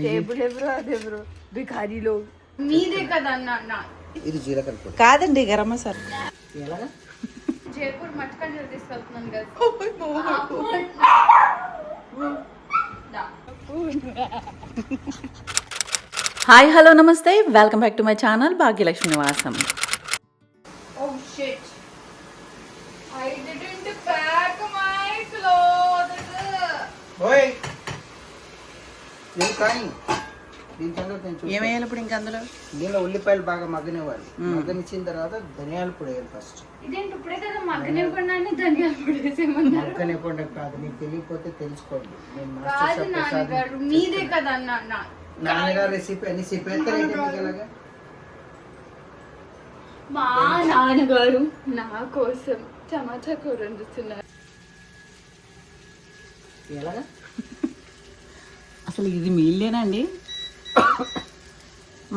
Table ఎవరు అదెవరు భిఖారీ లో మీదే కదా అన్న ఇది జీలకర్ర పొడి కాదండి గరం మసాలా. ఎలాగా జైపూర్ మటన్ తీసుకెళ్తున్నాను కదా. హాయ్ హలో నమస్తే, welcome back to my channel Bhagyalakshmi నివాసం. Oh shit, I didn't pack my clothes. ఓయ్ నేను కాయి దీని ఏమేయాలి ఇప్పుడు ఇంకా అందులో? దీనిలో ఉల్లిపాయలు బాగా మగ్గనివ్వాలి. మగ్గనిచ్చిన తర్వాత ధనియాల పొడి వేయాలి ఫస్ట్. ఇదేంటి ఇప్పుడే కదా మగ్గనివ్వకుండానే ధనియాల పొడి వేసేయమన్నారు. మగ్గనివ్వకుండా కాదు, మీకు తెలియకపోతే తెలుసుకోండి. నేను కాదు నాన్నగారు, మీదే కదా అన్న నాన్నగారు రెసిపీ అన్ని చెప్పేస్తారు. ఎలాగా మా నాన్నగారు నా కోసం టమాటా కూర వండుతున్నారు. ఎలాగా అసలు ఇది మీల్లేనండి?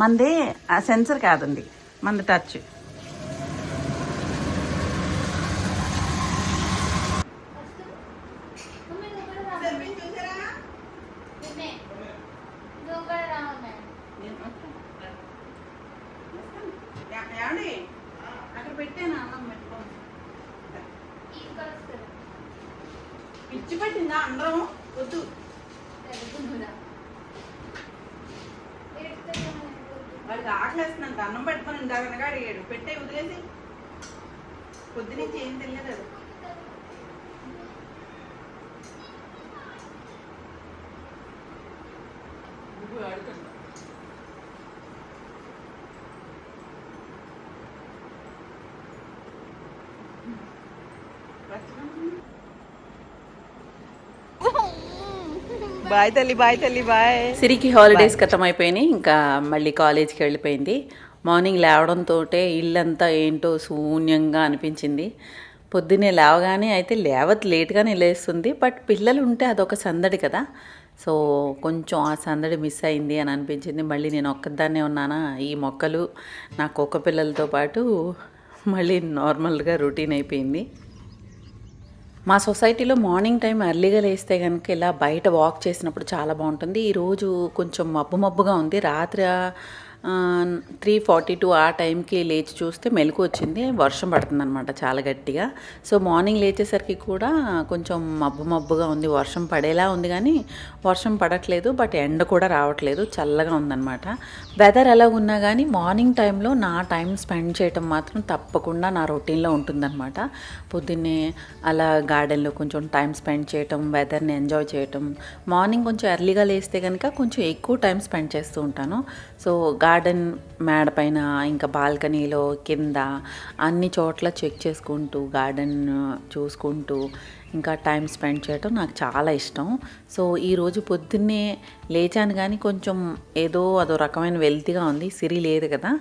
మంది ఆ సెన్సర్ కాదండి, మంది టచ్. అక్కడ పెట్టాను అన్నం పెట్టుకోండి. పిచ్చి పెట్టిందా అందరం? వద్దు, వాడికి ఆకలేస్తుందంట. అన్నం పెట్టుకొని ఇందాకనగా అడిగాడు, పెట్టే వదిలేసి. పొద్దునుంచి ఏం తెలియదు అది. బాయ్ తల్లి, బాయ్ తల్లి, బాయ్. సిరికి హాలిడేస్ ఖతం అయిపోయినాయి, ఇంకా మళ్ళీ కాలేజ్కి వెళ్ళిపోయింది. మార్నింగ్ లేవడంతో ఇల్లంతా ఏంటో శూన్యంగా అనిపించింది. పొద్దున్నే లేవగానే అయితే లేట్గానే లేస్తుంది, బట్ పిల్లలు ఉంటే అదొక సందడి కదా. సో కొంచెం ఆ సందడి మిస్ అయింది అని అనిపించింది. మళ్ళీ నేను ఒక్కదాన్నే ఉన్నానా, ఈ మొక్కలు నా కుక్క పిల్లలతో పాటు మళ్ళీ నార్మల్గా రొటీన్ అయిపోయింది. మా సొసైటీలో మార్నింగ్ టైం ఎర్లీగా లేస్తే కనుక ఇలా బయట వాక్ చేసినప్పుడు చాలా బాగుంటుంది. ఈరోజు కొంచెం మబ్బుగా ఉంది. రాత్రి 3:42 ఆ టైంకి లేచి చూస్తే మెలకు వచ్చింది, వర్షం పడుతుంది అనమాట చాలా గట్టిగా. సో మార్నింగ్ లేచేసరికి కూడా కొంచెం మబ్బుగా ఉంది, వర్షం పడేలా ఉంది కానీ వర్షం పడట్లేదు, బట్ ఎండ కూడా రావట్లేదు, చల్లగా ఉందన్నమాట. వెదర్ ఎలా ఉన్నా కానీ మార్నింగ్ టైంలో నా టైం స్పెండ్ చేయటం మాత్రం తప్పకుండా నా రొటీన్లో ఉంటుందన్నమాట. పొద్దున్నే అలా గార్డెన్లో కొంచెం టైం స్పెండ్ చేయటం, వెదర్ని ఎంజాయ్ చేయటం. మార్నింగ్ కొంచెం ఎర్లీగా లేస్తే కనుక కొంచెం ఎక్కువ టైం స్పెండ్ చేస్తూ ఉంటాను. సో గార్డెన్ మేడ పైన, ఇంకా బాల్కనీలో, కింద అన్ని చోట్ల చెక్ చేసుకుంటూ, గార్డెన్ చూసుకుంటూ ఇంకా టైం స్పెండ్ చేయటం నాకు చాలా ఇష్టం. సో ఈరోజు పొద్దున్నే లేచాను కానీ కొంచెం ఏదో అదో రకమైన వెల్తీగా ఉంది. సిరి లేదు కదా,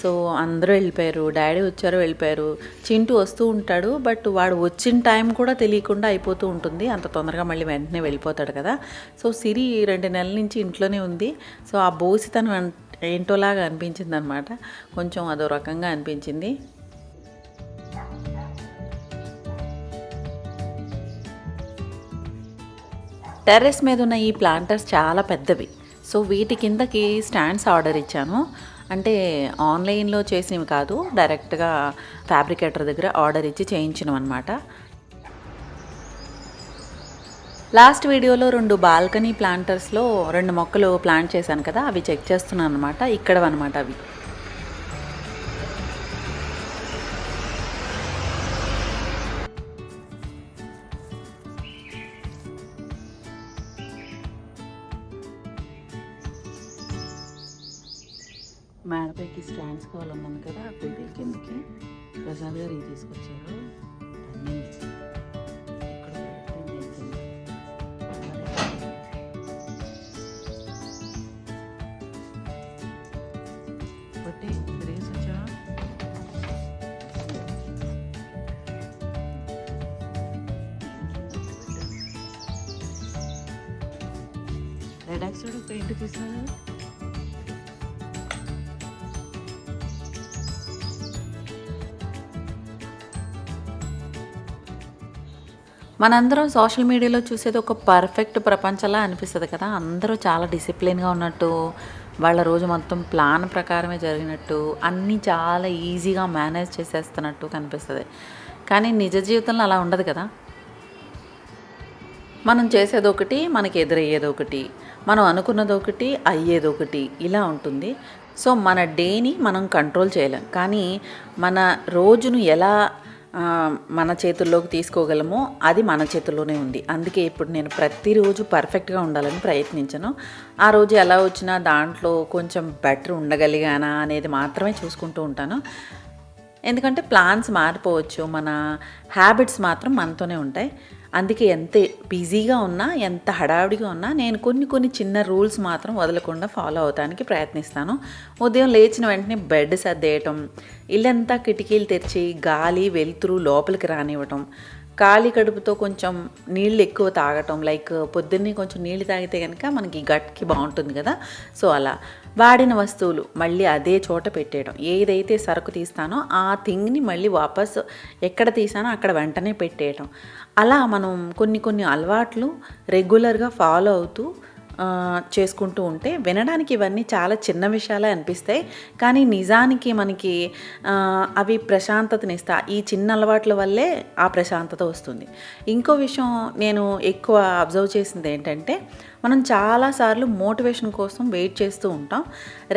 సో అందరూ వెళ్ళిపోయారు. డాడీ వచ్చారు, వెళ్ళిపోయారు. చింటూ వస్తూ ఉంటాడు, బట్ వాడు వచ్చిన టైం కూడా తెలియకుండా అయిపోతూ ఉంటుంది. అంత తొందరగా మళ్ళీ వెంటనే వెళ్ళిపోతాడు కదా. సో సిరి 2 నెలల నుంచి ఇంట్లోనే ఉంది. సో ఆ బోసితనం ఏంటోలాగా అనిపించింది అనమాట, కొంచెం అదో రకంగా అనిపించింది. టెర్రస్ మీద ఉన్న ఈ ప్లాంటర్స్ చాలా పెద్దవి. సో వీటి కిందకి స్టాండ్స్ ఆర్డర్ ఇచ్చాను. అంటే ఆన్లైన్లో చేసినవి కాదు, డైరెక్ట్గా ఫ్యాబ్రికేటర్ దగ్గర ఆర్డర్ ఇచ్చి చేయించినవి అనమాట. లాస్ట్ వీడియోలో 2 బాల్కనీ ప్లాంటర్స్లో 2 మొక్కలు ప్లాంట్ చేశాను కదా, అవి చెక్ చేస్తున్నాను అనమాట. ఇక్కడవన్నమాట అవి. మేడపైకి స్టాండ్స్ కావాలన్నాను కదా, కొద్ది కిందకి ప్రసాద్ గారు ఇవి తీసుకొచ్చారు. అన్నీ రెడాక్స్ పెయింట్ తీసాను. మనందరం సోషల్ మీడియాలో చూసేది ఒక పర్ఫెక్ట్ ప్రపంచంలా అనిపిస్తుంది కదా. అందరూ చాలా డిసిప్లిన్గా ఉన్నట్టు, వాళ్ళ రోజు మొత్తం ప్లాన్ ప్రకారమే జరిగినట్టు, అన్నీ చాలా ఈజీగా మేనేజ్ చేసేస్తున్నట్టు కనిపిస్తుంది. కానీ నిజ జీవితంలో అలా ఉండదు కదా. మనం చేసేది ఒకటి, మనకి ఎదురయ్యేది ఒకటి, మనం అనుకున్నది ఒకటి, అయ్యేది ఒకటి, ఇలా ఉంటుంది. సో మన డేని మనం కంట్రోల్ చేయలేం, కానీ మన రోజును ఎలా మన చేతుల్లోకి తీసుకోగలమో అది మన చేతుల్లోనే ఉంది. అందుకే ఇప్పుడు నేను ప్రతిరోజు పర్ఫెక్ట్గా ఉండాలని ప్రయత్నించను. ఆ రోజు ఎలా వచ్చినా దాంట్లో కొంచెం బెటర్ ఉండగలిగానా అనేది మాత్రమే చూసుకుంటూ ఉంటాను. ఎందుకంటే ప్లాన్స్ మారిపోవచ్చు, మన హ్యాబిట్స్ మాత్రం మనతోనే ఉంటాయి. అందుకే ఎంత బిజీగా ఉన్నా, ఎంత హడావిడిగా ఉన్నా నేను కొన్ని చిన్న రూల్స్ మాత్రం వదలకుండా ఫాలో అవడానికి ప్రయత్నిస్తాను. ఉదయం లేచిన వెంటనే బెడ్ సర్దేయటం, ఇల్లంతా కిటికీలు తెరిచి గాలి వెలుతురు లోపలికి రానివ్వటం, ఖాళీ కడుపుతో కొంచెం నీళ్ళు ఎక్కువ తాగటం, లైక్ పొద్దున్నే కొంచెం నీళ్ళు తాగితే కనుక మనకి గట్కి బాగుంటుంది కదా. సో అలా వాడిన వస్తువులు మళ్ళీ అదే చోట పెట్టేయడం, ఏదైతే సరుకు తీస్తానో ఆ థింగ్ని మళ్ళీ వాపస్ ఎక్కడ తీసానో అక్కడ వెంటనే పెట్టేయడం. అలా మనం కొన్ని అలవాట్లు రెగ్యులర్గా ఫాలో అవుతూ చేసుకుంటూ ఉంటే వినడానికి ఇవన్నీ చాలా చిన్న విషయాలే అనిపిస్తాయి, కానీ నిజానికి మనకి అవి ప్రశాంతతనిస్తాయి. ఈ చిన్న అలవాట్ల వల్లే ఆ ప్రశాంతత వస్తుంది. ఇంకో విషయం నేను ఎక్కువ అబ్జర్వ్ చేసింది ఏంటంటే, మనం చాలాసార్లు మోటివేషన్ కోసం వెయిట్ చేస్తూ ఉంటాం.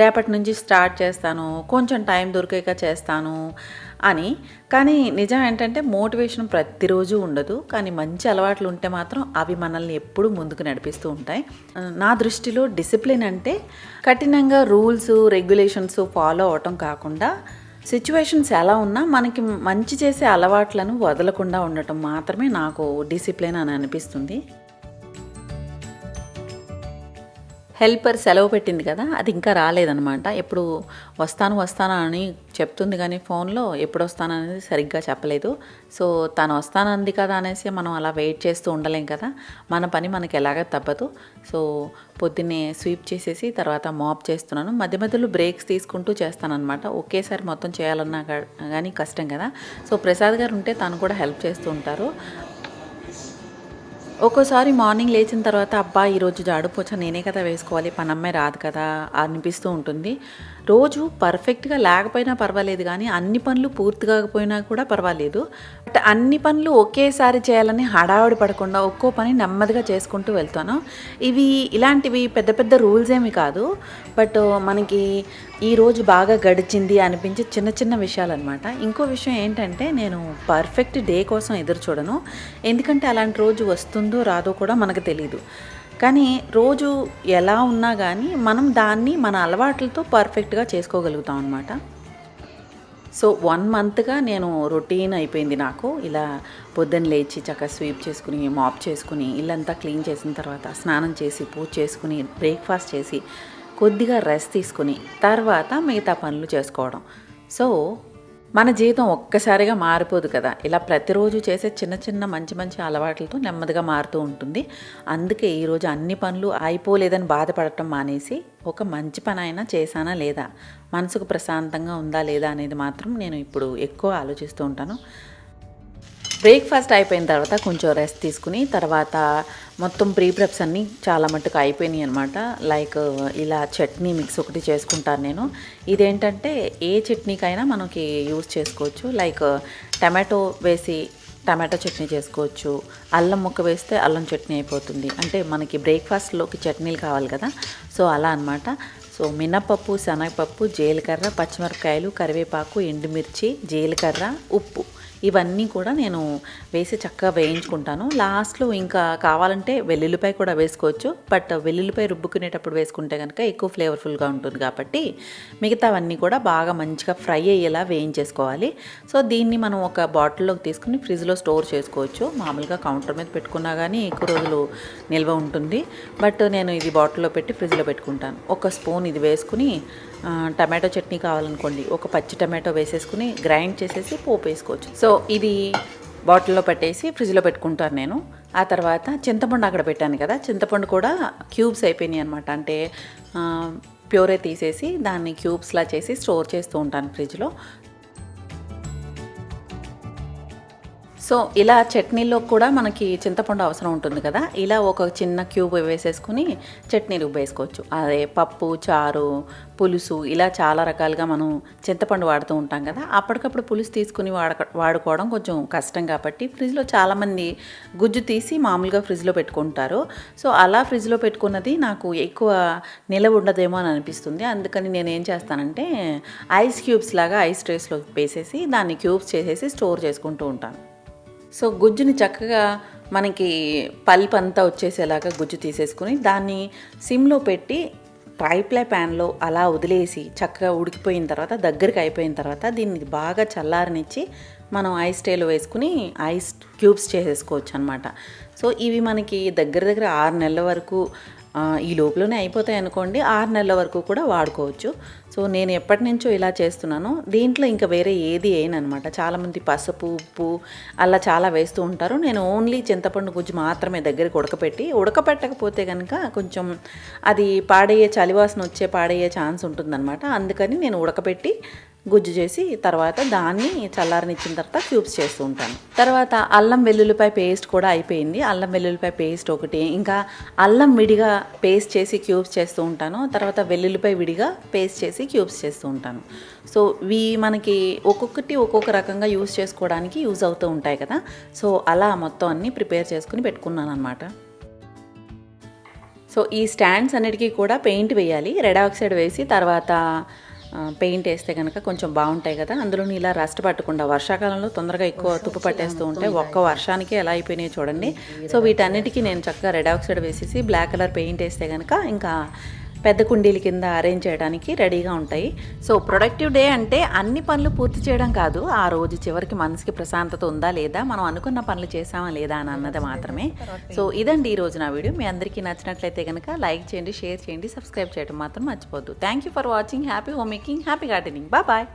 రేపటి నుంచి స్టార్ట్ చేస్తాను, కొంచెం టైం దొరికాక చేస్తాను అని. కానీ నిజం ఏంటంటే మోటివేషన్ ప్రతిరోజు ఉండదు, కానీ మంచి అలవాట్లు ఉంటే మాత్రం అవి మనల్ని ఎప్పుడూ ముందుకు నడిపిస్తూ ఉంటాయి. నా దృష్టిలో డిసిప్లిన్ అంటే కఠినంగా రూల్స్ రెగ్యులేషన్స్ ఫాలో అవటం కాకుండా, సిచ్యువేషన్స్ ఎలా ఉన్నా మనకి మంచి చేసే అలవాట్లను వదలకుండా ఉండటం మాత్రమే నాకు డిసిప్లిన్ అని అనిపిస్తుంది. హెల్పర్ సెలవు పెట్టింది కదా, అది ఇంకా రాలేదనమాట. ఎప్పుడు వస్తాను అని చెప్తుంది, కానీ ఫోన్లో ఎప్పుడు వస్తాననేది సరిగ్గా చెప్పలేదు. సో తను వస్తానంది కదా అనేసి మనం అలా వెయిట్ చేస్తూ ఉండలేం కదా, మన పని మనకి ఎలాగ తప్పదు. సో పొద్దున్నే స్వీప్ చేసేసి తర్వాత మాప్ చేస్తున్నాను. మధ్య మధ్యలో బ్రేక్స్ తీసుకుంటూ చేస్తానన్నమాట. ఒకేసారి మొత్తం చేయాలన్నా కానీ కష్టం కదా. సో ప్రసాద్ గారు ఉంటే తను కూడా హెల్ప్ చేస్తూ ఉంటారు. ఒక్కోసారి మార్నింగ్ లేచిన తర్వాత అబ్బా ఈరోజు జాడుపోచ నేనే కదా వేసుకోవాలి, పనమ్మాయి రాదు కదా అనిపిస్తూ ఉంటుంది. రోజు పర్ఫెక్ట్గా లేకపోయినా పర్వాలేదు, కానీ అన్ని పనులు పూర్తి కాకపోయినా కూడా పర్వాలేదు. బట్ అన్ని పనులు ఒకేసారి చేయాలని హడావిడి పడకుండా ఒక్కో పని నెమ్మదిగా చేసుకుంటూ వెళ్తాను. ఇలాంటివి పెద్ద పెద్ద రూల్స్ ఏమి కాదు, బట్ మనకి ఈరోజు బాగా గడిచింది అనిపించే చిన్న చిన్న విషయాలు అనమాట. ఇంకో విషయం ఏంటంటే, నేను పర్ఫెక్ట్ డే కోసం ఎదురు చూడను, ఎందుకంటే అలాంటి రోజు వస్తుందో రాదో కూడా మనకు తెలీదు. కానీ రోజు ఎలా ఉన్నా కానీ మనం దాన్ని మన అలవాట్లతో పర్ఫెక్ట్గా చేసుకోగలుగుతాం అనమాట. సో 1 మంత్గా నేను రొటీన్ అయిపోయింది నాకు. ఇలా పొద్దున్న లేచి చక్కగా స్వీప్ చేసుకుని మాప్ చేసుకుని ఇల్లంతా క్లీన్ చేసిన తర్వాత స్నానం చేసి పూజ చేసుకుని బ్రేక్ఫాస్ట్ చేసి కొద్దిగా రెస్ట్ తీసుకుని తర్వాత మిగతా పనులు చేసుకోవడం. సో మన జీవితం ఒక్కసారిగా మారిపోదు కదా, ఇలా ప్రతిరోజు చేసే చిన్న చిన్న మంచి అలవాట్లతో నెమ్మదిగా మారుతూ ఉంటుంది. అందుకే ఈరోజు అన్ని పనులు అయిపోలేదని బాధపడటం మానేసి ఒక మంచి పని అయినా చేశానా లేదా, మనసుకు ప్రశాంతంగా ఉందా లేదా అనేది మాత్రం నేను ఇప్పుడు ఎక్కువ ఆలోచిస్తూ ఉంటాను. బ్రేక్ఫాస్ట్ అయిపోయిన తర్వాత కొంచెం రెస్ట్ తీసుకుని తర్వాత మొత్తం ప్రెప్స్ అన్నీ చాలా మట్టుకు అయిపోయినాయి అనమాట. లైక్ ఇలా చట్నీ మిక్స్ ఒకటి చేసుకుంటాను నేను. ఇదేంటంటే ఏ చట్నీకైనా మనకి యూజ్ చేసుకోవచ్చు. లైక్ టమాటో వేసి టమాటో చట్నీ చేసుకోవచ్చు, అల్లం ముక్క వేస్తే అల్లం చట్నీ అయిపోతుంది. అంటే మనకి బ్రేక్ఫాస్ట్లోకి చట్నీలు కావాలి కదా, సో అలా అనమాట. సో మినపప్పు, శనగపప్పు, జీలకర్ర, పచ్చిమిరపకాయలు, కరివేపాకు, ఎండుమిర్చి, జీలకర్ర, ఉప్పు ఇవన్నీ కూడా నేను వేసి చక్కగా వేయించుకుంటాను. లాస్ట్లో ఇంకా కావాలంటే వెల్లుల్లిపాయ కూడా వేసుకోవచ్చు, బట్ వెల్లుల్లిపాయ రుబ్బుకునేటప్పుడు వేసుకుంటే కనుక ఎక్కువ ఫ్లేవర్ఫుల్గా ఉంటుంది కాబట్టి మిగతావన్నీ కూడా బాగా మంచిగా ఫ్రై అయ్యేలా వేయించేసుకోవాలి. సో దీన్ని మనం ఒక బాటిల్లోకి తీసుకుని ఫ్రిడ్జ్లో స్టోర్ చేసుకోవచ్చు. మామూలుగా కౌంటర్ మీద పెట్టుకున్నా కానీ ఎక్కువ రోజులు నిల్వ ఉంటుంది, బట్ నేను ఇది బాటిల్లో పెట్టి ఫ్రిడ్జ్లో పెట్టుకుంటాను. ఒక స్పూన్ ఇది వేసుకుని టమాటో చట్నీ కావాలనుకోండి ఒక పచ్చి టమాటో వేసేసుకుని గ్రైండ్ చేసేసి పోపు వేసుకోవచ్చు. సో ఇది బాటిల్లో పెట్టేసి ఫ్రిడ్జ్లో పెట్టుకుంటాను నేను. ఆ తర్వాత చింతపండు అక్కడ పెట్టాను కదా, చింతపండు కూడా క్యూబ్స్ అయిపోయినాయి అనమాట. అంటే ప్యూరే తీసేసి దాన్ని క్యూబ్స్లా చేసి స్టోర్ చేస్తూ ఉంటాను ఫ్రిడ్జ్లో. సో ఇలా చట్నీలో కూడా మనకి చింతపండు అవసరం ఉంటుంది కదా, ఇలా ఒక చిన్న క్యూబ్ వేసేసుకుని చట్నీ రుబ్బేసుకోవచ్చు. అదే పప్పు, చారు, పులుసు ఇలా చాలా రకాలుగా మనం చింతపండు వాడుతూ ఉంటాం కదా. అప్పటికప్పుడు పులుసు తీసుకుని వాడుకోవడం కొంచెం కష్టం కాబట్టి ఫ్రిడ్జ్లో చాలామంది గుజ్జు తీసి మామూలుగా ఫ్రిడ్జ్లో పెట్టుకుంటారు. సో అలా ఫ్రిడ్జ్లో పెట్టుకున్నది నాకు ఎక్కువ నిలవ ఉండదేమో అని అనిపిస్తుంది. అందుకని నేను ఏం చేస్తానంటే ఐస్ క్యూబ్స్ లాగా ఐస్ ట్రేస్లో వేసేసి దాన్ని క్యూబ్స్ చేసేసి స్టోర్ చేసుకుంటూ ఉంటాను. సో గుజ్జుని చక్కగా మనకి పల్ప్ అంతా వచ్చేసేలాగా గుజ్జు తీసేసుకుని దాన్ని సిమ్లో పెట్టి ట్రైప్లై ప్యాన్లో అలా వదిలేసి చక్కగా ఉడికిపోయిన తర్వాత దగ్గరికి అయిపోయిన తర్వాత దీన్ని బాగా చల్లారనిచ్చి మనం ఐస్ ట్రేలో వేసుకుని ఐస్ క్యూబ్స్ చేసేసుకోవచ్చు అనమాట. సో ఇవి మనకి దగ్గర 6 నెలల వరకు ఈ లోపలనే అయిపోతాయి అనుకోండి, 6 నెలల వరకు కూడా వాడుకోవచ్చు. సో నేను ఎప్పటి నుంచో ఇలా చేస్తున్నాను. దీంట్లో ఇంకా వేరే ఏది వేయనమాట. చాలామంది పసుపు, ఉప్పు అలా చాలా వేస్తూ ఉంటారు. నేను ఓన్లీ చింతపండు గుజ్జు మాత్రమే దగ్గరికి ఉడకపెట్టకపోతే కనుక కొంచెం అది చలివాసన వచ్చే పాడయ్యే ఛాన్స్ ఉంటుందన్నమాట. అందుకని నేను ఉడకపెట్టి గుజ్జు చేసి తర్వాత దాన్ని చల్లారనిచ్చిన తర్వాత క్యూబ్స్ చేస్తూ ఉంటాను. తర్వాత అల్లం వెల్లుల్లిపాయ పేస్ట్ కూడా అయిపోయింది. అల్లం వెల్లుల్లిపాయ పేస్ట్ ఒకటి, ఇంకా అల్లం విడిగా పేస్ట్ చేసి క్యూబ్స్ చేస్తూ ఉంటాను. తర్వాత వెల్లుల్లిపాయ విడిగా పేస్ట్ చేసి క్యూబ్స్ చేస్తూ ఉంటాను. సో ఇవి మనకి ఒక్కొక్కటి ఒక్కొక్క రకంగా యూజ్ చేసుకోవడానికి యూజ్ అవుతూ ఉంటాయి కదా. సో అలా మొత్తం అన్నీ ప్రిపేర్ చేసుకుని పెట్టుకున్నాను అనమాట. సో ఈ స్టాండ్స్ అన్నిటికీ కూడా పెయింట్ వేయాలి. రెడ్ ఆక్సైడ్ వేసి తర్వాత పెయింట్ వేస్తే కనుక కొంచెం బాగుంటాయి కదా. అందులో ఇలా రస్ట్ పట్టకుండా, వర్షాకాలంలో తొందరగా ఎక్కువ తుప్పు పట్టేస్తూ ఉంటాయి. ఒక్క వర్షానికి ఎలా అయిపోయినాయి చూడండి. సో వీటన్నిటికీ నేను చక్కగా రెడ్ ఆక్సైడ్ వేసేసి బ్లాక్ కలర్ పెయింట్ వేస్తే కనుక ఇంకా పెద్ద కుండీల కింద అరేంజ్ చేయడానికి రెడీగా ఉంటాయి. సో ప్రొడక్టివ్ డే అంటే అన్ని పనులు పూర్తి చేయడం కాదు, ఆ రోజు చివరికి మనసుకి ప్రశాంతత ఉందా లేదా, మనం అనుకున్న పనులు చేసామా లేదా అని అన్నది మాత్రమే. సో ఇదండి ఈ రోజు నా వీడియో. మీ అందరికీ నచ్చినట్లయితే కనుక లైక్ చేయండి, షేర్ చేయండి, సబ్స్క్రైబ్ చేయడం మాత్రం మర్చిపోద్దు. Thank you for watching. Happy home making, happy gardening. Bye.